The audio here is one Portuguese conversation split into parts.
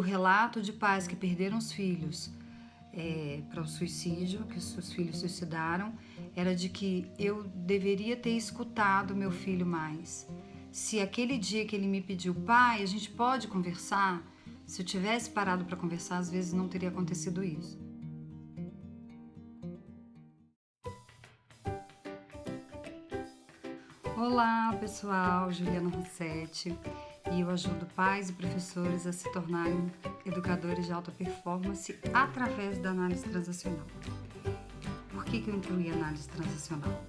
relato de pais que perderam os filhos para o suicídio, que os filhos suicidaram, era de que eu deveria ter escutado meu filho mais. Se aquele dia que ele me pediu, pai, a gente pode conversar? Se eu tivesse parado para conversar, às vezes não teria acontecido isso. Olá, pessoal, Juliana Rossetti, e eu ajudo pais e professores a se tornarem educadores de alta performance através da análise transacional. Por que eu incluí a análise transacional?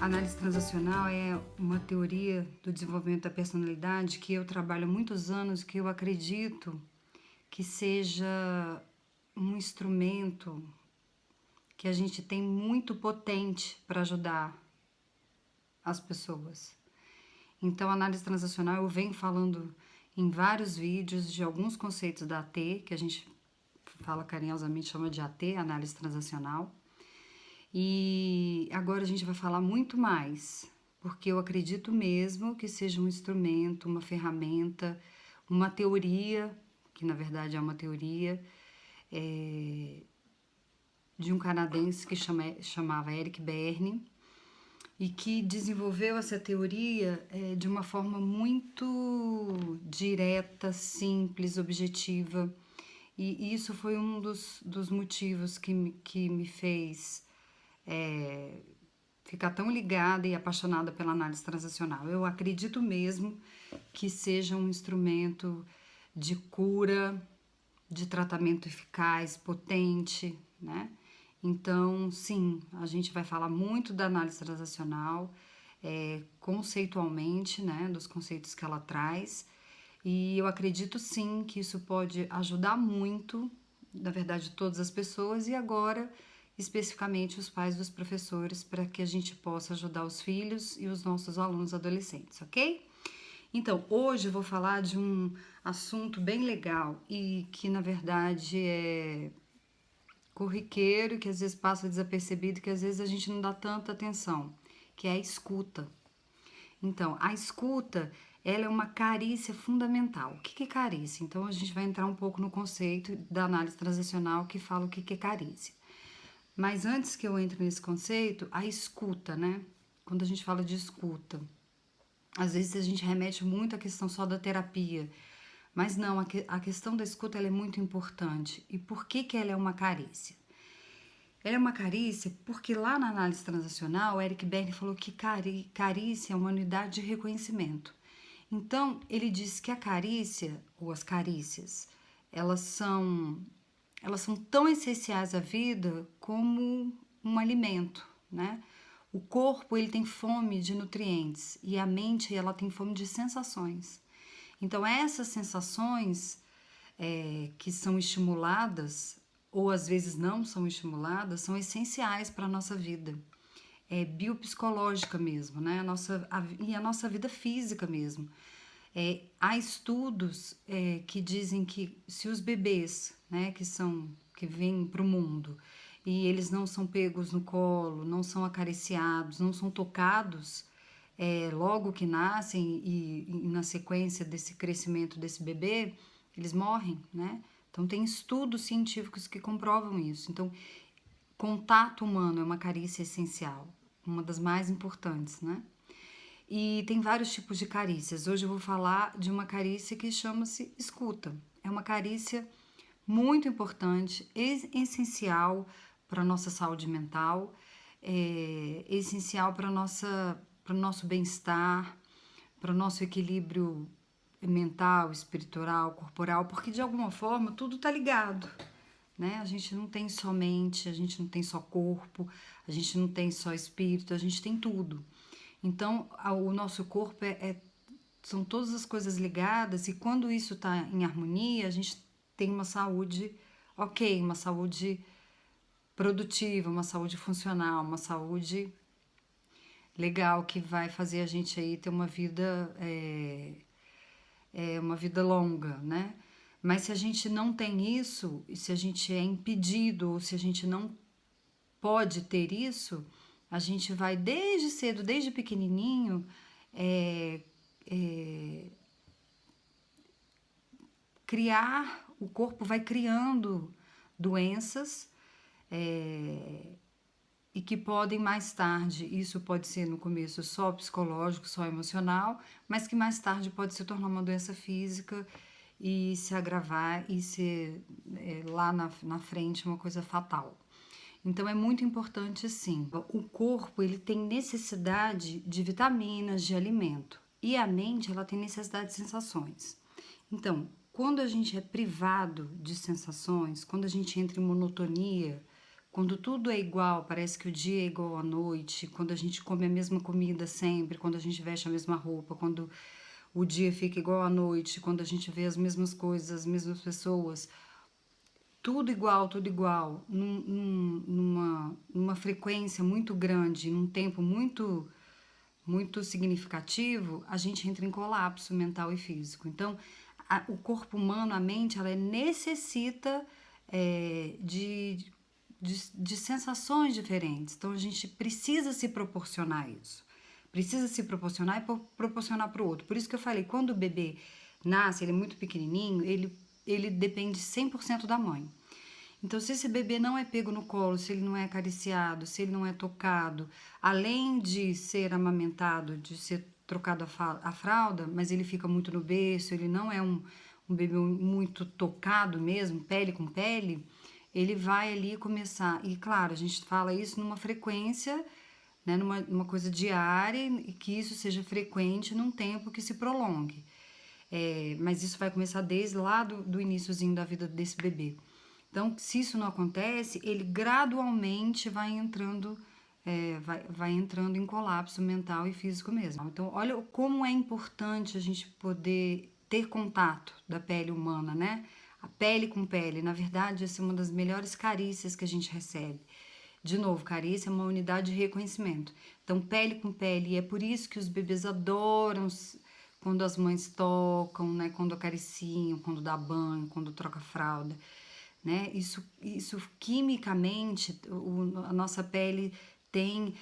A análise transacional é uma teoria do desenvolvimento da personalidade que eu trabalho há muitos anos, que eu acredito que seja um instrumento que a gente tem muito potente para ajudar as pessoas. Então, a análise transacional, eu venho falando em vários vídeos de alguns conceitos da AT, que a gente fala carinhosamente, chama de AT, análise transacional. E agora a gente vai falar muito mais, porque eu acredito mesmo que seja um instrumento, uma ferramenta, uma teoria, que na verdade é uma teoria, de um canadense que chamava Eric Berne, e que desenvolveu essa teoria de uma forma muito direta, simples, objetiva. E isso foi um dos motivos que me fez ficar tão ligada e apaixonada pela análise transacional. Eu acredito mesmo que seja um instrumento de cura, de tratamento eficaz, potente, né? Então, sim, a gente vai falar muito da análise transacional, conceitualmente, né, dos conceitos que ela traz, e eu acredito sim que isso pode ajudar muito, na verdade, todas as pessoas, e agora, especificamente, os pais dos professores, para que a gente possa ajudar os filhos e os nossos alunos adolescentes, ok? Então, hoje eu vou falar de um assunto bem legal e que, na verdade, é corriqueiro, que às vezes passa desapercebido, que às vezes a gente não dá tanta atenção, que é a escuta. Então, a escuta, ela é uma carícia fundamental. O que é carícia? Então, a gente vai entrar um pouco no conceito da análise transacional que fala o que é carícia. Mas antes que eu entre nesse conceito, a escuta, né? Quando a gente fala de escuta, às vezes a gente remete muito à questão só da terapia, mas não, a questão da escuta ela é muito importante. E por que ela é uma carícia? Ela é uma carícia porque lá na análise transacional, Eric Berne falou que carícia é uma unidade de reconhecimento. Então, ele diz que a carícia, ou as carícias, elas são tão essenciais à vida como um alimento, né? O corpo, ele tem fome de nutrientes e a mente, ela tem fome de sensações. Então, essas sensações que são estimuladas, ou às vezes não são estimuladas, são essenciais para a nossa vida. É biopsicológica mesmo, né? E a nossa vida física mesmo. Há estudos que dizem que se os bebês, né, que vêm para o mundo e eles não são pegos no colo, não são acariciados, não são tocados logo que nascem e na sequência desse crescimento desse bebê, eles morrem, né? Então tem estudos científicos que comprovam isso. Então, contato humano é uma carícia essencial, uma das mais importantes, né? E tem vários tipos de carícias. Hoje eu vou falar de uma carícia que chama-se escuta. É uma carícia muito importante, essencial para a nossa saúde mental, essencial para o nosso bem-estar, para o nosso equilíbrio mental, espiritual, corporal, porque de alguma forma tudo está ligado, né? A gente não tem só mente, a gente não tem só corpo, a gente não tem só espírito, a gente tem tudo. Então, o nosso corpo são todas as coisas ligadas e quando isso está em harmonia, a gente tem uma saúde ok, uma saúde produtiva, uma saúde funcional, uma saúde legal que vai fazer a gente aí ter uma vida uma vida longa, né? Mas se a gente não tem isso, e se a gente é impedido, ou se a gente não pode ter isso, a gente vai desde cedo, desde pequenininho, criar, o corpo vai criando doenças e que podem mais tarde, isso pode ser no começo só psicológico, só emocional, mas que mais tarde pode se tornar uma doença física e se agravar e ser lá na frente uma coisa fatal. Então é muito importante sim. O corpo ele tem necessidade de vitaminas, de alimento, e a mente ela tem necessidade de sensações. Então, quando a gente é privado de sensações, quando a gente entra em monotonia, quando tudo é igual, parece que o dia é igual à noite, quando a gente come a mesma comida sempre, quando a gente veste a mesma roupa, quando o dia fica igual à noite, quando a gente vê as mesmas coisas, as mesmas pessoas, tudo igual, numa frequência muito grande, num tempo muito significativo, a gente entra em colapso mental e físico. Então, o corpo humano, a mente, ela necessita de sensações diferentes. Então, a gente precisa se proporcionar isso. Precisa se proporcionar e proporcionar para o outro. Por isso que eu falei, quando o bebê nasce, ele é muito pequenininho, ele depende 100% da mãe. Então, se esse bebê não é pego no colo, se ele não é acariciado, se ele não é tocado, além de ser amamentado, de ser trocado a fralda, mas ele fica muito no berço, ele não é um bebê muito tocado mesmo, pele com pele, ele vai ali começar. E claro, a gente fala isso numa frequência, né, numa coisa diária, e que isso seja frequente num tempo que se prolongue. Mas isso vai começar desde lá do iniciozinho da vida desse bebê. Então, se isso não acontece, ele gradualmente vai entrando, vai entrando em colapso mental e físico mesmo. Então, olha como é importante a gente poder ter contato da pele humana, né? A pele com pele. Na verdade, essa é uma das melhores carícias que a gente recebe. De novo, carícia é uma unidade de reconhecimento. Então, pele com pele. E é por isso que os bebês adoram quando as mães tocam, né? Quando acariciam, quando dá banho, quando troca fralda. Né? Isso quimicamente, a nossa pele tem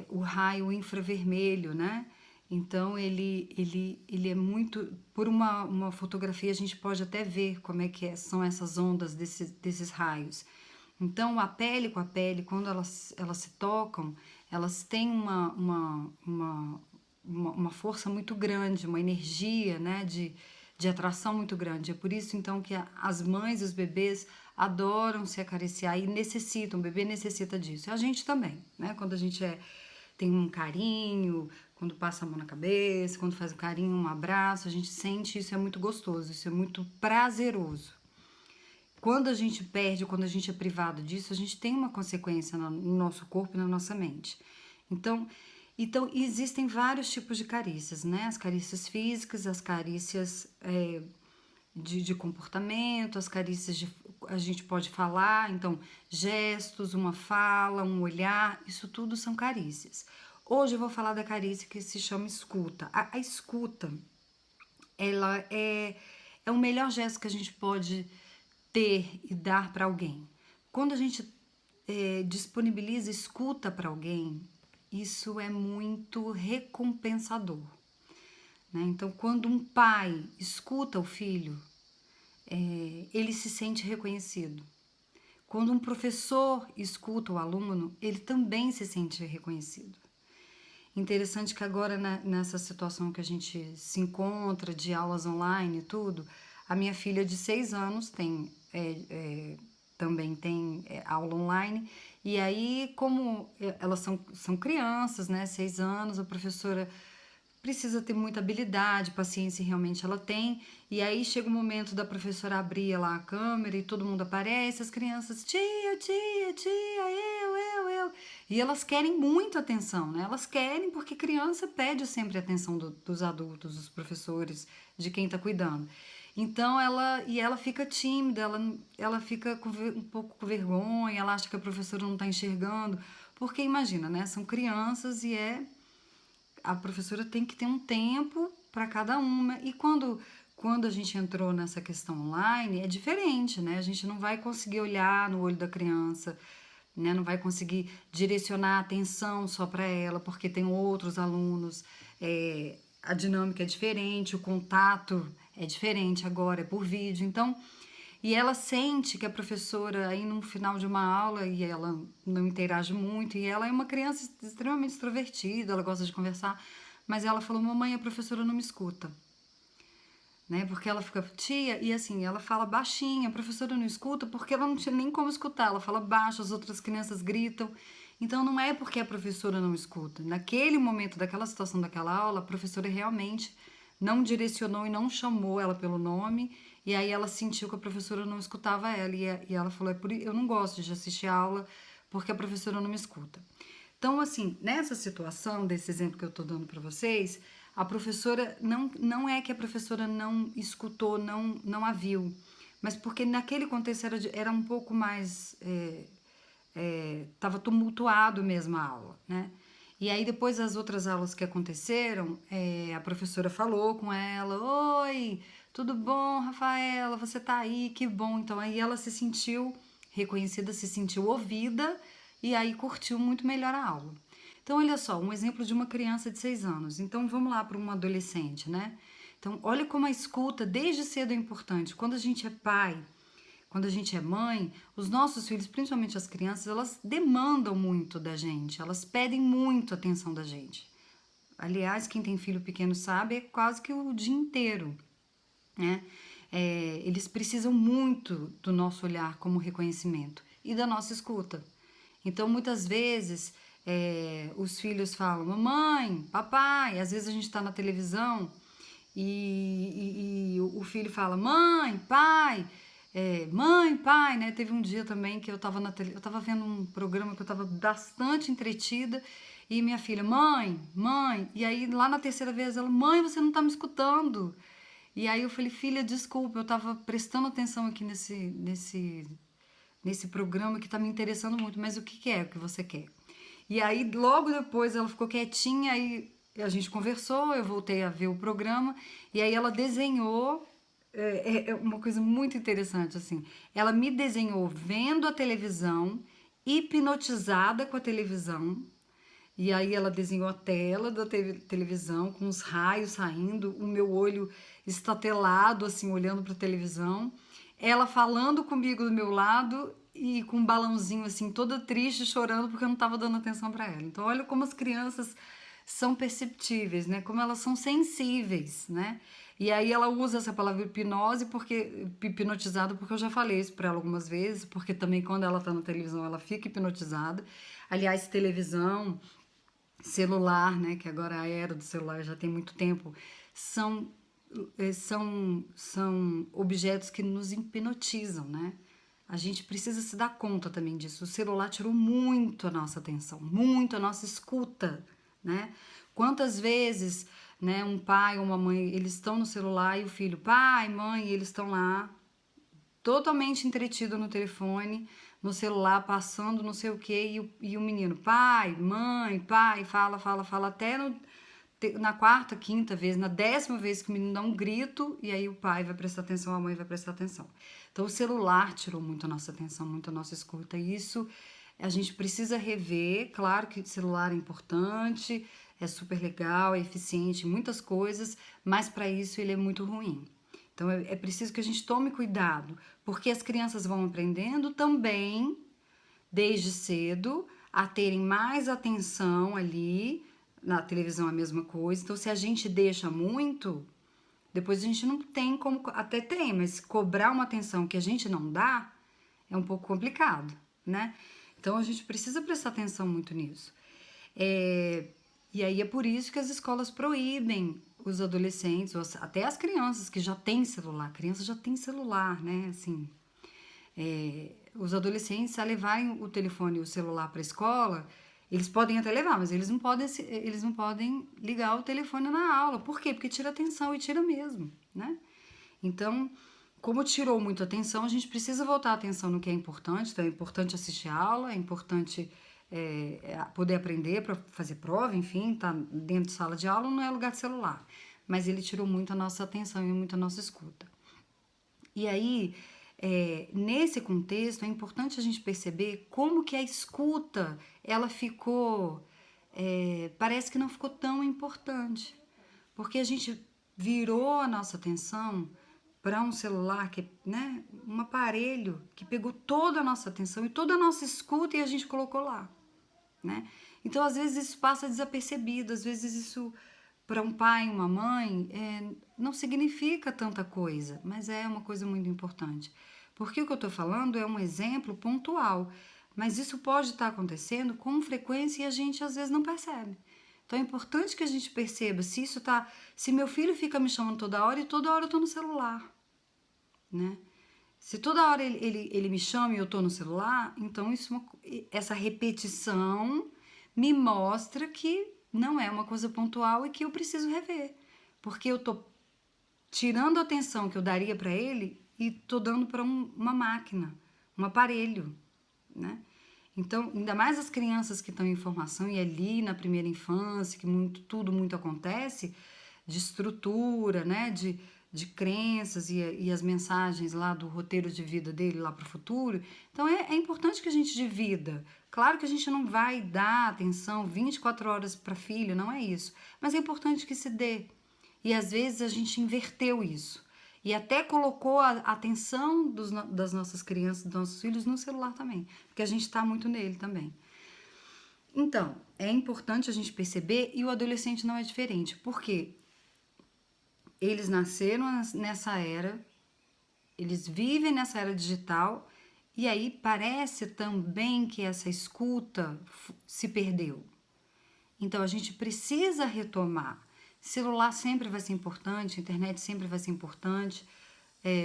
o raio infravermelho, né? Então ele é muito. Por uma fotografia a gente pode até ver como é que são essas ondas desses raios. Então a pele com a pele, quando elas se tocam, elas têm uma força muito grande, uma energia, né? De atração muito grande. É por isso, então, que as mães e os bebês adoram se acariciar e necessitam, o bebê necessita disso. E a gente também, né? Quando a gente tem um carinho, quando passa a mão na cabeça, quando faz um carinho, um abraço, a gente sente isso, é muito gostoso, isso é muito prazeroso. Quando a gente perde, quando a gente é privado disso, a gente tem uma consequência no nosso corpo e na nossa mente. Então, existem vários tipos de carícias, né? As carícias físicas, as carícias de comportamento, as carícias a gente pode falar, então, gestos, uma fala, um olhar, isso tudo são carícias. Hoje eu vou falar da carícia que se chama escuta. A escuta, ela é o melhor gesto que a gente pode ter e dar para alguém. Quando a gente disponibiliza escuta para alguém, isso é muito recompensador. Né? Então, quando um pai escuta o filho, ele se sente reconhecido. Quando um professor escuta o aluno, ele também se sente reconhecido. Interessante que agora, nessa situação que a gente se encontra, de aulas online e tudo, a minha filha de 6 anos também tem aula online, e aí, como elas são crianças, né, 6 anos, a professora precisa ter muita habilidade, paciência realmente ela tem, e aí chega o momento da professora abrir lá a câmera e todo mundo aparece, as crianças, tia, eu. E elas querem muito atenção, né? Elas querem porque criança pede sempre a atenção dos adultos, dos professores, de quem tá cuidando. Então ela fica tímida, ela fica um pouco com vergonha, ela acha que a professora não tá enxergando, porque imagina, né? São crianças e a professora tem que ter um tempo para cada uma. E quando a gente entrou nessa questão online, é diferente, né? A gente não vai conseguir olhar no olho da criança, né? Não vai conseguir direcionar a atenção só para ela, porque tem outros alunos. A dinâmica é diferente, o contato é diferente agora, é por vídeo. Então, e ela sente que a professora aí no final de uma aula e ela não interage muito, e ela é uma criança extremamente extrovertida, ela gosta de conversar, mas ela falou: mamãe, a professora não me escuta. Né? Porque ela fica, tia, e assim, ela fala baixinho, a professora não escuta porque ela não tinha nem como escutar, ela fala baixo, as outras crianças gritam. Então não é porque a professora não escuta. Naquele momento, daquela situação daquela aula, a professora realmente não direcionou e não chamou ela pelo nome, e aí ela sentiu que a professora não escutava ela, e ela falou, eu não gosto de assistir a aula porque a professora não me escuta. Então, assim, nessa situação, desse exemplo que eu estou dando para vocês, a professora, não é que a professora não escutou, não a viu, mas porque naquele contexto era um pouco mais, estava tumultuado mesmo a aula, né? E aí depois as outras aulas que aconteceram, a professora falou com ela, oi, tudo bom, Rafaela, você tá aí, que bom. Então aí ela se sentiu reconhecida, se sentiu ouvida e aí curtiu muito melhor a aula. Então olha só, um exemplo de uma criança de 6 anos. Então vamos lá para um adolescente, né? Então olha como a escuta desde cedo é importante. Quando a gente é pai, quando a gente é mãe, os nossos filhos, principalmente as crianças, elas demandam muito da gente, elas pedem muito atenção da gente. Aliás, quem tem filho pequeno sabe, é quase que o dia inteiro, né? Eles precisam muito do nosso olhar como reconhecimento e da nossa escuta. Então, muitas vezes, os filhos falam, mamãe, papai, às vezes a gente está na televisão e o filho fala, mãe, pai, né? Teve um dia também que eu tava eu tava vendo um programa que eu tava bastante entretida e minha filha, mãe, e aí lá na terceira vez ela, mãe, você não tá me escutando. E aí eu falei, filha, desculpa, eu tava prestando atenção aqui nesse programa que tá me interessando muito, mas o que é que você quer? E aí logo depois ela ficou quietinha, aí a gente conversou, eu voltei a ver o programa, e aí ela desenhou, é uma coisa muito interessante, assim, ela me desenhou vendo a televisão, hipnotizada com a televisão, e aí ela desenhou a tela da televisão, com os raios saindo, o meu olho estatelado, assim, olhando para a televisão, ela falando comigo do meu lado e com um balãozinho, assim, toda triste, chorando, porque eu não estava dando atenção para ela. Então, olha como as crianças são perceptíveis, né? Como elas são sensíveis, né? E aí ela usa essa palavra hipnose, porque hipnotizada, porque eu já falei isso para ela algumas vezes, porque também quando ela tá na televisão ela fica hipnotizada. Aliás, televisão, celular, né, que agora a era do celular já tem muito tempo, são, são objetos que nos hipnotizam, né? A gente precisa se dar conta também disso. O celular tirou muito a nossa atenção, muito a nossa escuta, né? Quantas vezes, né, um pai ou uma mãe, eles estão no celular e o filho, pai, mãe, eles estão lá totalmente entretido no telefone, no celular, passando não sei o que, e o menino, pai, fala, até na quarta, quinta vez, na 10ª vez que o menino dá um grito, e aí o pai vai prestar atenção, a mãe vai prestar atenção. Então o celular tirou muito a nossa atenção, muito a nossa escuta, e isso a gente precisa rever. Claro que o celular é importante, é super legal, é eficiente em muitas coisas, mas para isso ele é muito ruim. Então é preciso que a gente tome cuidado, porque as crianças vão aprendendo também, desde cedo, a terem mais atenção ali, na televisão a mesma coisa. Então, se a gente deixa muito, depois a gente não tem como, até tem, mas cobrar uma atenção que a gente não dá é um pouco complicado, né? Então a gente precisa prestar atenção muito nisso. E aí é por isso que as escolas proíbem os adolescentes, ou até as crianças que já têm celular. A criança já tem celular, né? Assim, os adolescentes, a levarem o telefone e o celular para a escola, eles podem até levar, mas eles não podem ligar o telefone na aula. Por quê? Porque tira atenção, e tira mesmo, né? Então, como tirou muito atenção, a gente precisa voltar a atenção no que é importante. Então, é importante assistir a aula, é importante poder aprender para fazer prova, enfim, tá dentro de sala de aula não é lugar de celular. Mas ele tirou muito a nossa atenção e muito a nossa escuta. E aí, nesse contexto, é importante a gente perceber como que a escuta, ela ficou, parece que não ficou tão importante. Porque a gente virou a nossa atenção para um celular, que, né, um aparelho que pegou toda a nossa atenção e toda a nossa escuta e a gente colocou lá, né? Então, às vezes isso passa desapercebido, às vezes isso para um pai, uma mãe, não significa tanta coisa, mas é uma coisa muito importante. Porque o que eu estou falando é um exemplo pontual, mas isso pode estar acontecendo com frequência e a gente às vezes não percebe. Então é importante que a gente perceba se meu filho fica me chamando toda hora e toda hora eu estou no celular, né? Se toda hora ele me chama e eu estou no celular, então essa repetição me mostra que não é uma coisa pontual e que eu preciso rever. Porque eu estou tirando a atenção que eu daria para ele e estou dando para uma máquina, um aparelho, né? Então, ainda mais as crianças que estão em formação e ali na primeira infância, que tudo muito acontece, de estrutura, né? De crenças e as mensagens lá do roteiro de vida dele lá para o futuro. Então, é importante que a gente divida. Claro que a gente não vai dar atenção 24 horas para filho, não é isso. Mas é importante que se dê. E às vezes a gente inverteu isso. E até colocou a atenção das nossas crianças, dos nossos filhos no celular também. Porque a gente está muito nele também. Então, é importante a gente perceber, e o adolescente não é diferente. Por quê? Eles nasceram nessa era, eles vivem nessa era digital, e aí parece também que essa escuta se perdeu. Então, a gente precisa retomar. Celular sempre vai ser importante, internet sempre vai ser importante,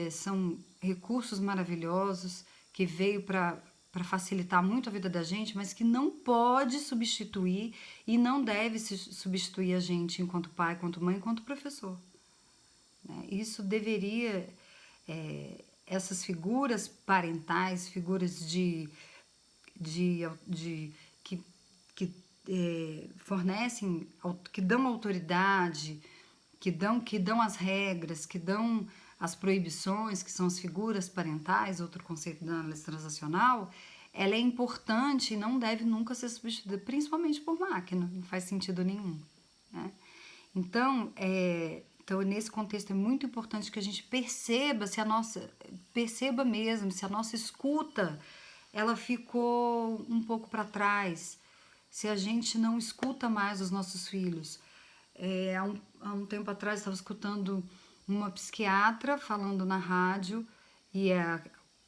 são recursos maravilhosos que veio para facilitar muito a vida da gente, mas que não pode substituir e não deve substituir a gente enquanto pai, enquanto mãe, enquanto professor. Né? Isso deveria, essas figuras parentais, figuras que fornecem, que dão autoridade, que dão as regras, que dão as proibições, que são as figuras parentais, outro conceito da análise transacional, ela é importante e não deve nunca ser substituída, principalmente por máquina, não faz sentido nenhum. Né? Então, nesse contexto é muito importante que a gente perceba mesmo se a nossa escuta ela ficou um pouco para trás, se a gente não escuta mais os nossos filhos. Há um tempo atrás, estava escutando uma psiquiatra falando na rádio,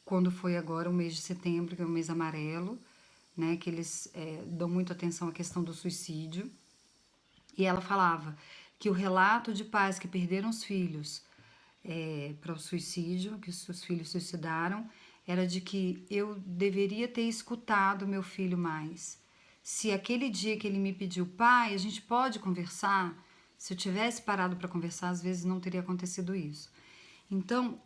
quando foi agora o mês de setembro, que é o mês amarelo, né, que eles dão muito atenção à questão do suicídio, e ela falava que o relato de pais que perderam os filhos para o suicídio, que os seus filhos suicidaram, era de que eu deveria ter escutado meu filho mais. Se aquele dia que ele me pediu, pai, a gente pode conversar? Se eu tivesse parado para conversar, às vezes não teria acontecido isso. Então,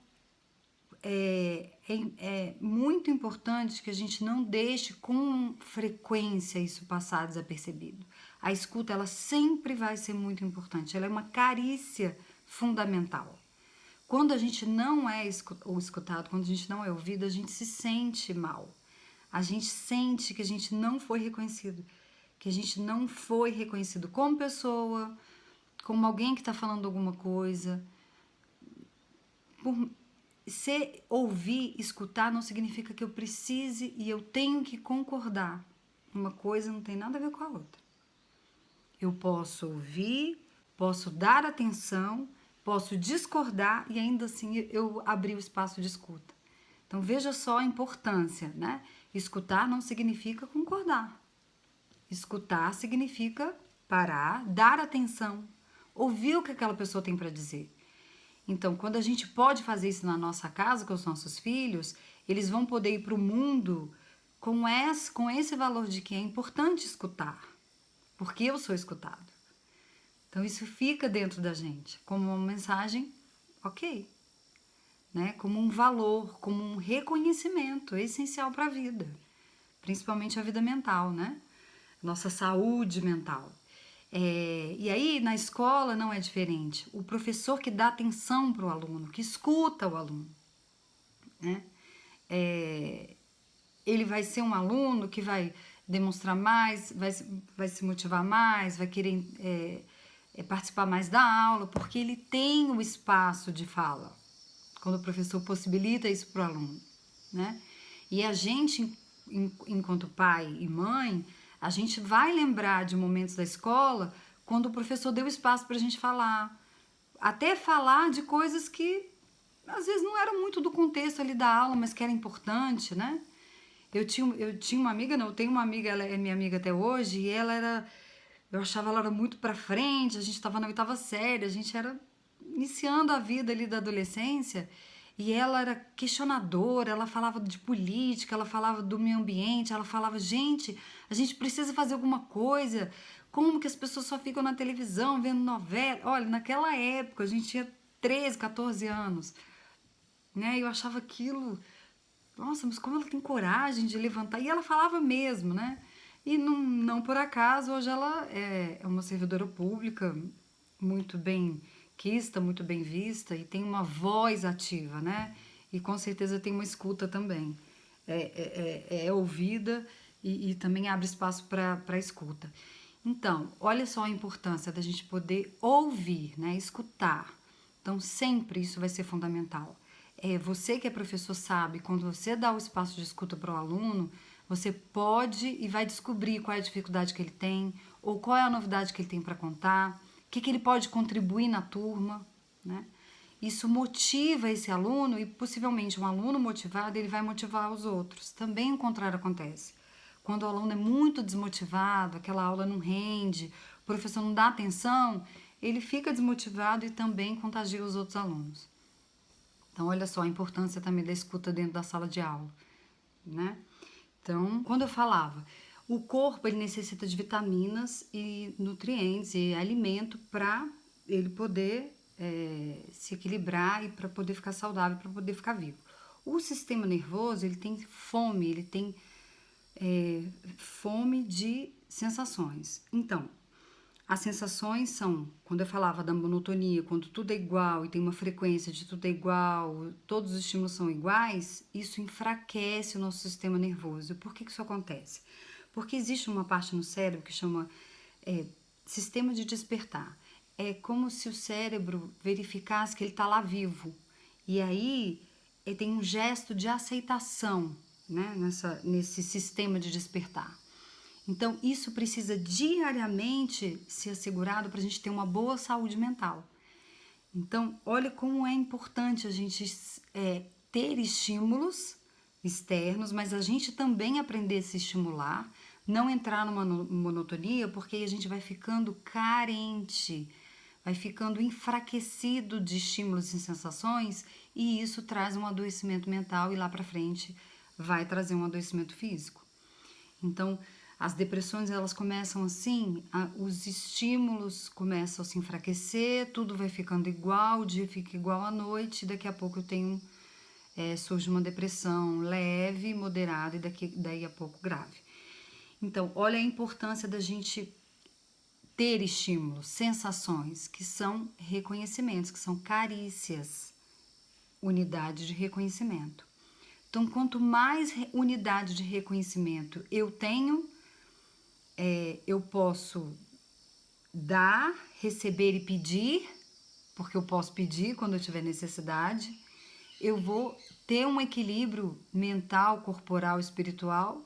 é muito importante que a gente não deixe com frequência isso passar desapercebido. A escuta, ela sempre vai ser muito importante. Ela é uma carícia fundamental. Quando a gente não é escutado, quando a gente não é ouvido, a gente se sente mal. A gente sente que a gente não foi reconhecido, que a gente não foi reconhecido como pessoa, como alguém que está falando alguma coisa. Ouvir, escutar não significa que eu precise e eu tenho que concordar. Uma coisa não tem nada a ver com a outra. Eu posso ouvir, posso dar atenção, posso discordar e ainda assim eu abrir o espaço de escuta. Então veja só a importância, né? Escutar não significa concordar. Escutar significa parar, dar atenção, ouvir o que aquela pessoa tem para dizer. Então, quando a gente pode fazer isso na nossa casa com os nossos filhos, eles vão poder ir para o mundo com esse valor de que é importante escutar, porque eu sou escutado. Então, isso fica dentro da gente como uma mensagem, ok, né? Como um valor, como um reconhecimento essencial para a vida, principalmente a vida mental, né? Nossa saúde mental. E aí, na escola, não é diferente. O professor que dá atenção para o aluno, que escuta o aluno, né? Ele vai ser um aluno que vai demonstrar mais, vai se motivar mais, vai querer participar mais da aula, porque ele tem o espaço de fala, quando o professor possibilita isso para o aluno, né? E a gente, enquanto pai e mãe, a gente vai lembrar de momentos da escola quando o professor deu espaço para a gente falar, até falar de coisas que às vezes não eram muito do contexto ali da aula, mas que era importante, né? Eu tinha uma amiga, não, eu tenho uma amiga, ela é minha amiga até hoje, e eu achava ela era muito pra frente, a gente estava na oitava série, a gente era iniciando a vida ali da adolescência, e ela era questionadora, ela falava de política, ela falava do meio ambiente, ela falava, gente, a gente precisa fazer alguma coisa, como que as pessoas só ficam na televisão vendo novela? Olha, naquela época, a gente tinha 13, 14 anos, né? Eu achava aquilo, nossa, mas como ela tem coragem de levantar? E ela falava mesmo, né? E não por acaso, hoje ela é uma servidora pública muito bem quista, muito bem vista e tem uma voz ativa, né? E com certeza tem uma escuta também. É ouvida e também abre espaço para escuta. Então, olha só a importância da gente poder ouvir, né? Escutar. Então, sempre isso vai ser fundamental. Você que é professor sabe, quando você dá o espaço de escuta para o aluno, você pode e vai descobrir qual é a dificuldade que ele tem, ou qual é a novidade que ele tem para contar, o que ele pode contribuir na turma, né? Isso motiva esse aluno e possivelmente um aluno motivado, ele vai motivar os outros. Também o contrário acontece. Quando o aluno é muito desmotivado, aquela aula não rende, o professor não dá atenção, ele fica desmotivado e também contagia os outros alunos. Então, olha só a importância também da escuta dentro da sala de aula, né? Então, quando eu falava, o corpo ele necessita de vitaminas e nutrientes e alimento para ele poder se equilibrar e para poder ficar saudável, para poder ficar vivo. O sistema nervoso ele tem fome, ele tem fome de sensações. Então, as sensações são, quando eu falava da monotonia, quando tudo é igual e tem uma frequência de tudo é igual, todos os estímulos são iguais, isso enfraquece o nosso sistema nervoso. Por que isso acontece? Porque existe uma parte no cérebro que chama sistema de despertar. É como se o cérebro verificasse que ele está lá vivo. E aí tem um gesto de aceitação, né, nesse sistema de despertar. Então, isso precisa diariamente ser assegurado para a gente ter uma boa saúde mental. Então, olha como é importante a gente ter estímulos externos, mas a gente também aprender a se estimular, não entrar numa monotonia, porque aí a gente vai ficando carente, vai ficando enfraquecido de estímulos e sensações, e isso traz um adoecimento mental e lá para frente vai trazer um adoecimento físico. Então, as depressões elas começam assim, os estímulos começam a se enfraquecer, tudo vai ficando igual, o dia fica igual à noite, e daqui a pouco eu tenho surge uma depressão leve, moderada e daí a pouco grave. Então, olha a importância da gente ter estímulos, sensações, que são reconhecimentos, que são carícias, unidade de reconhecimento. Então, quanto mais unidade de reconhecimento eu tenho, eu posso dar, receber e pedir, porque eu posso pedir quando eu tiver necessidade. Eu vou ter um equilíbrio mental, corporal, espiritual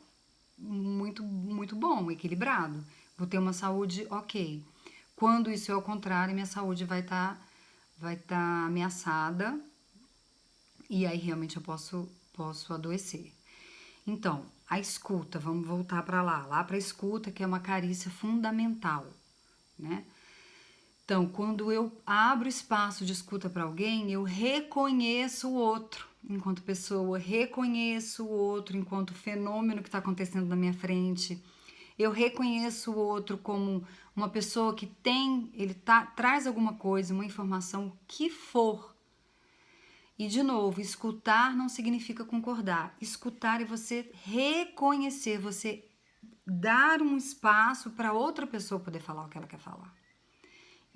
muito, muito bom, equilibrado. Vou ter uma saúde ok. Quando isso é ao contrário, minha saúde vai tá ameaçada e aí realmente eu posso adoecer. Então, a escuta, vamos voltar para lá para a escuta, que é uma carícia fundamental, né? Então, quando eu abro espaço de escuta para alguém, eu reconheço o outro enquanto pessoa, reconheço o outro enquanto fenômeno que está acontecendo na minha frente. Eu reconheço o outro como uma pessoa que traz alguma coisa, uma informação, o que for. E, de novo, escutar não significa concordar. Escutar é você reconhecer, você dar um espaço para outra pessoa poder falar o que ela quer falar.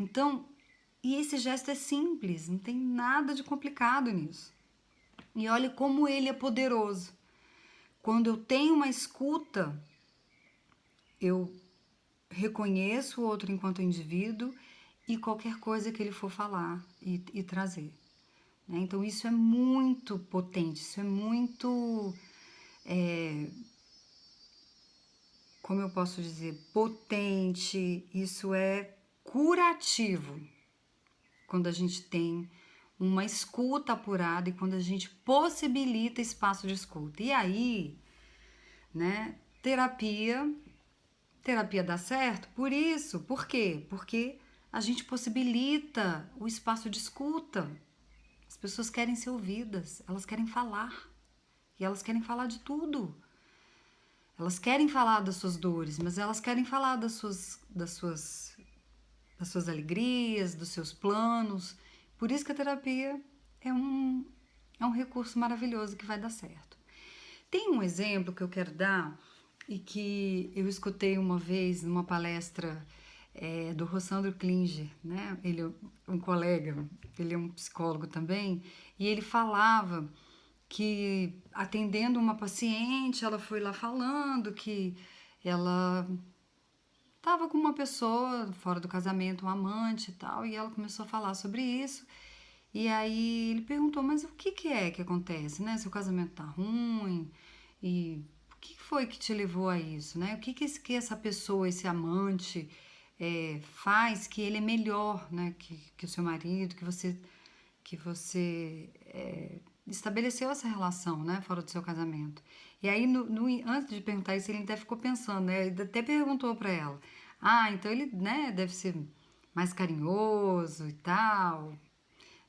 Então, e esse gesto é simples, não tem nada de complicado nisso. E olha como ele é poderoso. Quando eu tenho uma escuta, eu reconheço o outro enquanto indivíduo e qualquer coisa que ele for falar e trazer, né? Então isso é muito potente, isso é muito, como eu posso dizer, potente, isso é curativo quando a gente tem uma escuta apurada e quando a gente possibilita espaço de escuta. E aí, né, terapia dá certo por isso. Por quê? Porque a gente possibilita o espaço de escuta. As pessoas querem ser ouvidas, elas querem falar. E elas querem falar de tudo. Elas querem falar das suas dores, mas elas querem falar das suas alegrias, dos seus planos. Por isso que a terapia é um recurso maravilhoso que vai dar certo. Tem um exemplo que eu quero dar e que eu escutei uma vez numa palestra do Rossandro Klinger, né? Ele é um colega, ele é um psicólogo também, e ele falava que atendendo uma paciente, ela foi lá falando que ela estava com uma pessoa fora do casamento, um amante e tal, e ela começou a falar sobre isso. E aí ele perguntou, mas o que é que acontece, né? Seu casamento tá ruim e o que foi que te levou a isso, né? O que essa pessoa, esse amante faz que ele é melhor, né? Que o seu marido, que você estabeleceu essa relação, né? Fora do seu casamento. E aí, antes de perguntar isso, ele até ficou pensando, né? Ele até perguntou para ela, então ele, né, deve ser mais carinhoso e tal,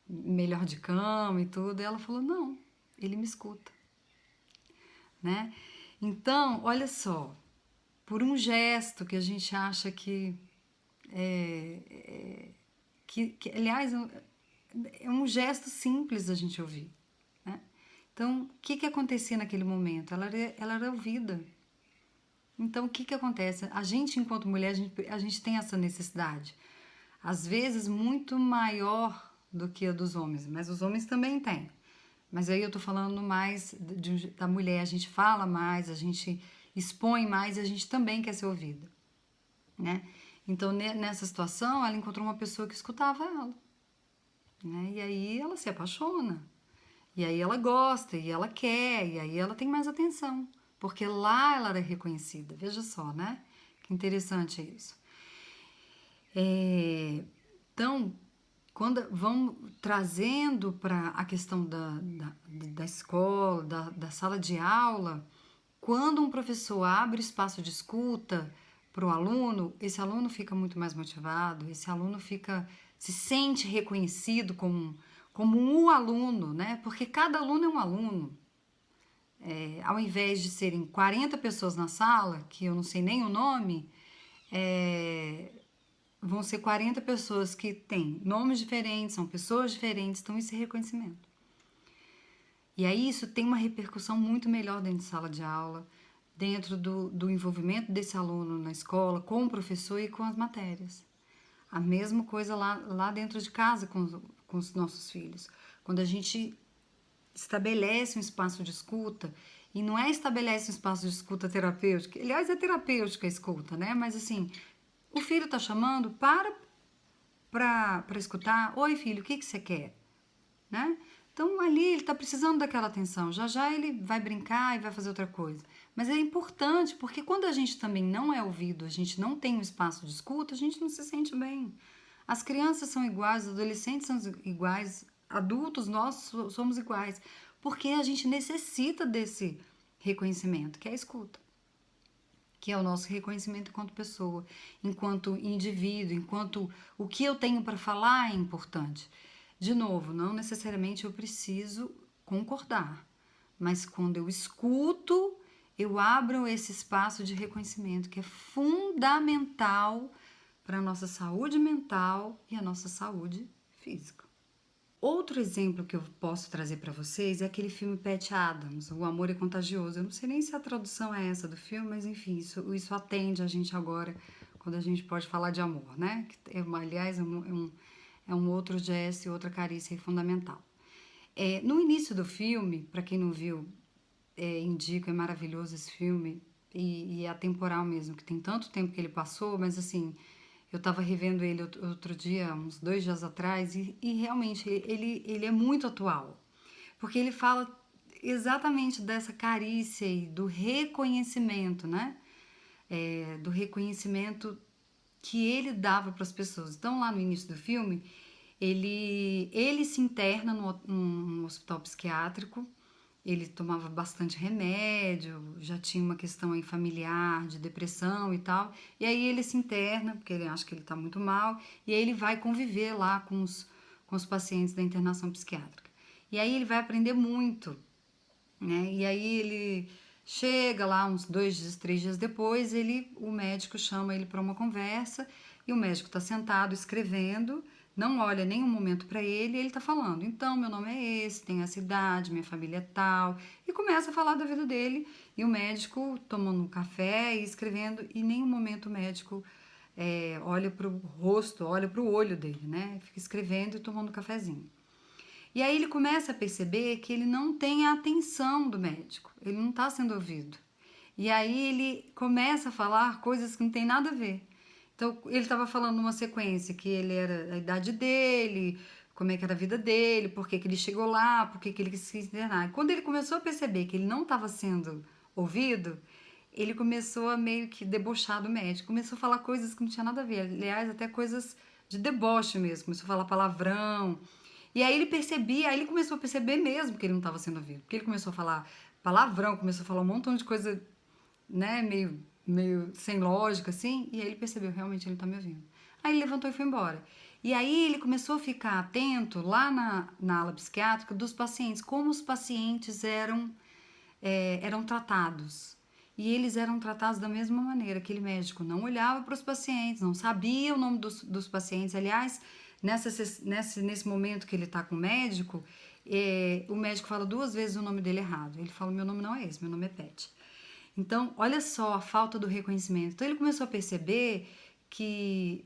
melhor de cama e tudo. E ela falou, não, ele me escuta, né? Então, olha só, por um gesto que a gente acha que aliás, é um gesto simples da gente ouvir, né? Então, o que acontecia naquele momento? Ela era ouvida. Então, o que acontece? A gente, enquanto mulher, a gente tem essa necessidade, às vezes muito maior do que a dos homens, mas os homens também têm. Mas aí eu tô falando mais da mulher, a gente fala mais, a gente expõe mais e a gente também quer ser ouvida, né? Então, nessa situação, ela encontrou uma pessoa que escutava ela, né? E aí ela se apaixona, e aí ela gosta, e ela quer, e aí ela tem mais atenção, porque lá ela era reconhecida. Veja só, né? Que interessante isso. Então, quando vamos trazendo para a questão da escola, da sala de aula, quando um professor abre espaço de escuta para o aluno, esse aluno fica muito mais motivado, esse aluno se sente reconhecido como um aluno, né? Porque cada aluno é um aluno. Ao invés de serem 40 pessoas na sala, que eu não sei nem o nome, vão ser 40 pessoas que têm nomes diferentes, são pessoas diferentes, então isso é reconhecimento. E aí isso tem uma repercussão muito melhor dentro de sala de aula, dentro do envolvimento desse aluno na escola, com o professor e com as matérias. A mesma coisa lá dentro de casa com os nossos filhos. Quando a gente estabelece um espaço de escuta, e não é estabelece um espaço de escuta terapêutica, aliás, é terapêutica a escuta, né? Mas assim, o filho tá chamando, para escutar. Oi, filho, o que você quer? Né? Então, ali ele está precisando daquela atenção. Já já ele vai brincar e vai fazer outra coisa. Mas é importante, porque quando a gente também não é ouvido, a gente não tem um espaço de escuta, a gente não se sente bem. As crianças são iguais, os adolescentes são iguais, adultos, nós somos iguais. Porque a gente necessita desse reconhecimento, que é a escuta. Que é o nosso reconhecimento enquanto pessoa, enquanto indivíduo, enquanto o que eu tenho para falar é importante. De novo, não necessariamente eu preciso concordar, mas quando eu escuto, eu abro esse espaço de reconhecimento que é fundamental para a nossa saúde mental e a nossa saúde física. Outro exemplo que eu posso trazer para vocês é aquele filme Patch Adams, O Amor é Contagioso. Eu não sei nem se a tradução é essa do filme, mas enfim, isso atende a gente agora, quando a gente pode falar de amor, né? Aliás, é um outro gesto e outra carícia fundamental. No início do filme, para quem não viu, indico, é maravilhoso esse filme, e é atemporal mesmo, que tem tanto tempo que ele passou, mas assim, Eu estava revendo ele outro dia, uns 2 dias atrás, e realmente ele é muito atual. Porque ele fala exatamente dessa carícia e do reconhecimento, né? Do reconhecimento que ele dava para as pessoas. Então, lá no início do filme, ele se interna num hospital psiquiátrico, ele tomava bastante remédio, já tinha uma questão aí familiar, de depressão e tal, e aí ele se interna, porque ele acha que ele está muito mal, e aí ele vai conviver lá com os pacientes da internação psiquiátrica. E aí ele vai aprender muito, né? E aí ele chega lá uns 2 dias, 3 dias depois, o médico chama ele para uma conversa e o médico está sentado escrevendo, não olha nenhum momento para ele e ele está falando. Então, meu nome é esse, tenho essa idade, minha família é tal, e começa a falar da vida dele e o médico tomando um café e escrevendo e em nenhum momento o médico olha para o rosto, olha para o olho dele, né? Fica escrevendo e tomando um cafezinho. E aí ele começa a perceber que ele não tem a atenção do médico, ele não está sendo ouvido. E aí ele começa a falar coisas que não tem nada a ver. Então ele estava falando numa sequência que ele era a idade dele, como é que era a vida dele, por que ele chegou lá, por que ele quis se internar. E quando ele começou a perceber que ele não estava sendo ouvido, ele começou a meio que debochar do médico, começou a falar coisas que não tinha nada a ver, aliás, até coisas de deboche mesmo, começou a falar palavrão. E aí ele começou a perceber mesmo que ele não estava sendo ouvido. Porque ele começou a falar palavrão, começou a falar um montão de coisa, né, meio sem lógica, assim. E aí ele percebeu, realmente ele não tá me ouvindo. Aí ele levantou e foi embora. E aí ele começou a ficar atento lá na ala psiquiátrica dos pacientes, como os pacientes eram tratados. E eles eram tratados da mesma maneira. Aquele médico não olhava para os pacientes, não sabia o nome dos pacientes. Aliás, nesse momento que ele está com o médico fala 2 vezes o nome dele errado. Ele fala, meu nome não é esse, meu nome é Pet. Então, olha só a falta do reconhecimento. Então, ele começou a perceber que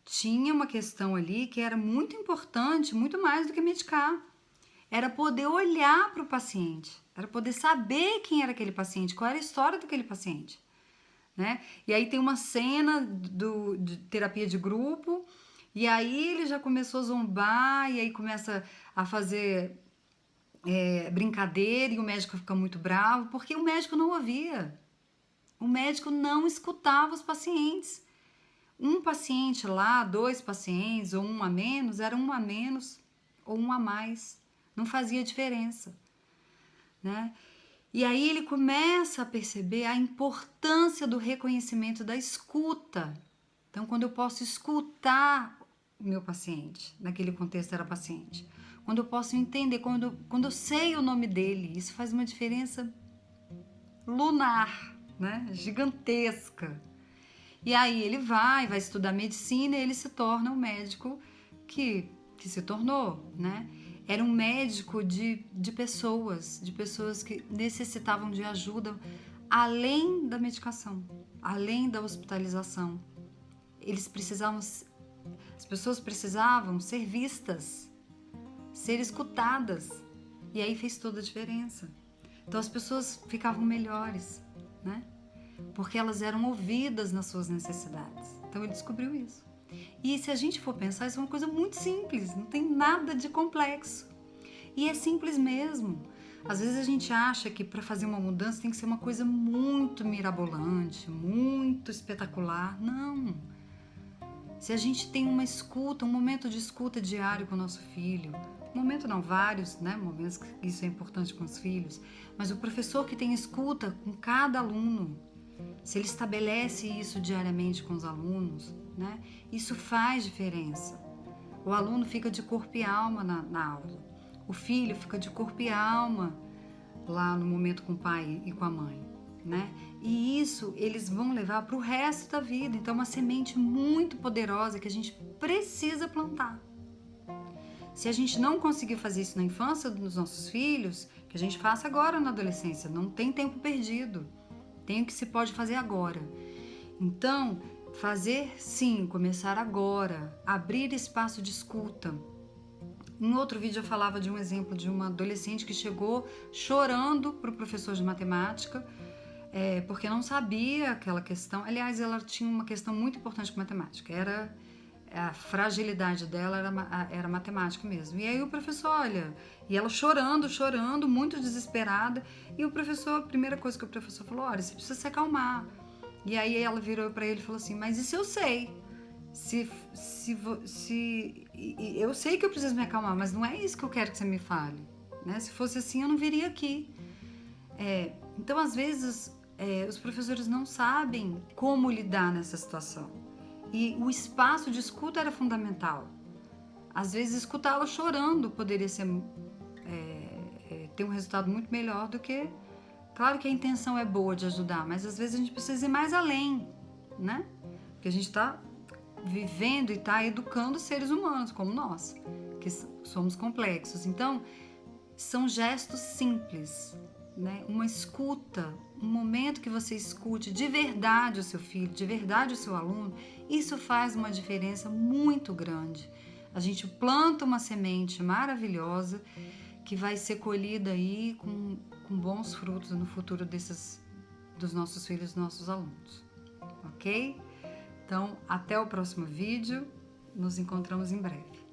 tinha uma questão ali que era muito importante, muito mais do que medicar. Era poder olhar para o paciente, era poder saber quem era aquele paciente, qual era a história daquele paciente, né? E aí tem uma cena de terapia de grupo, e aí ele já começou a zombar, e aí começa a fazer brincadeira, e o médico fica muito bravo, porque o médico não ouvia, o médico não escutava os pacientes. Um paciente lá, 2 pacientes, ou um a menos, era um a menos ou um a mais. Não fazia diferença, né? E aí ele começa a perceber a importância do reconhecimento da escuta. Então, quando eu posso escutar o meu paciente, naquele contexto era paciente, quando eu posso entender, quando eu sei o nome dele, isso faz uma diferença lunar, né? Gigantesca. E aí ele vai estudar medicina e ele se torna o médico que se tornou, né? Era um médico de pessoas que necessitavam de ajuda além da medicação, além da hospitalização. As pessoas precisavam ser vistas, ser escutadas. E aí fez toda a diferença. Então as pessoas ficavam melhores, né? Porque elas eram ouvidas nas suas necessidades. Então ele descobriu isso. E se a gente for pensar, isso é uma coisa muito simples, não tem nada de complexo. E é simples mesmo. Às vezes a gente acha que para fazer uma mudança tem que ser uma coisa muito mirabolante, muito espetacular. Não. Se a gente tem uma escuta, um momento de escuta diário com o nosso filho, momento não, vários, né, momentos que isso é importante com os filhos, mas o professor que tem escuta com cada aluno, se ele estabelece isso diariamente com os alunos, né, isso faz diferença. O aluno fica de corpo e alma na aula. O filho fica de corpo e alma lá no momento com o pai e com a mãe, né? E isso eles vão levar para o resto da vida. Então é uma semente muito poderosa que a gente precisa plantar. Se a gente não conseguir fazer isso na infância dos nossos filhos, que a gente faça agora na adolescência. Não tem tempo perdido. Tem o que se pode fazer agora. Então, fazer sim, começar agora, abrir espaço de escuta. Em outro vídeo eu falava de um exemplo de uma adolescente que chegou chorando para o professor de matemática, porque não sabia aquela questão. Aliás, ela tinha uma questão muito importante com matemática, a fragilidade dela era matemática mesmo. E aí o professor, olha, e ela chorando, chorando, muito desesperada, e o professor, a primeira coisa que o professor falou, olha, você precisa se acalmar. E aí ela virou para ele e falou assim, mas isso eu sei. Eu sei que eu preciso me acalmar, mas não é isso que eu quero que você me fale, né? Se fosse assim, eu não viria aqui. Então, às vezes, os professores não sabem como lidar nessa situação. E o espaço de escuta era fundamental. Às vezes, escutá-la chorando poderia ter um resultado muito melhor do que... Claro que a intenção é boa de ajudar, mas às vezes a gente precisa ir mais além, né? Porque a gente está vivendo e está educando seres humanos como nós, que somos complexos. Então, são gestos simples, né? Uma escuta, um momento que você escute de verdade o seu filho, de verdade o seu aluno, isso faz uma diferença muito grande. A gente planta uma semente maravilhosa que vai ser colhida aí com bons frutos no futuro dos nossos filhos, dos nossos alunos, ok? Então, até o próximo vídeo, nos encontramos em breve.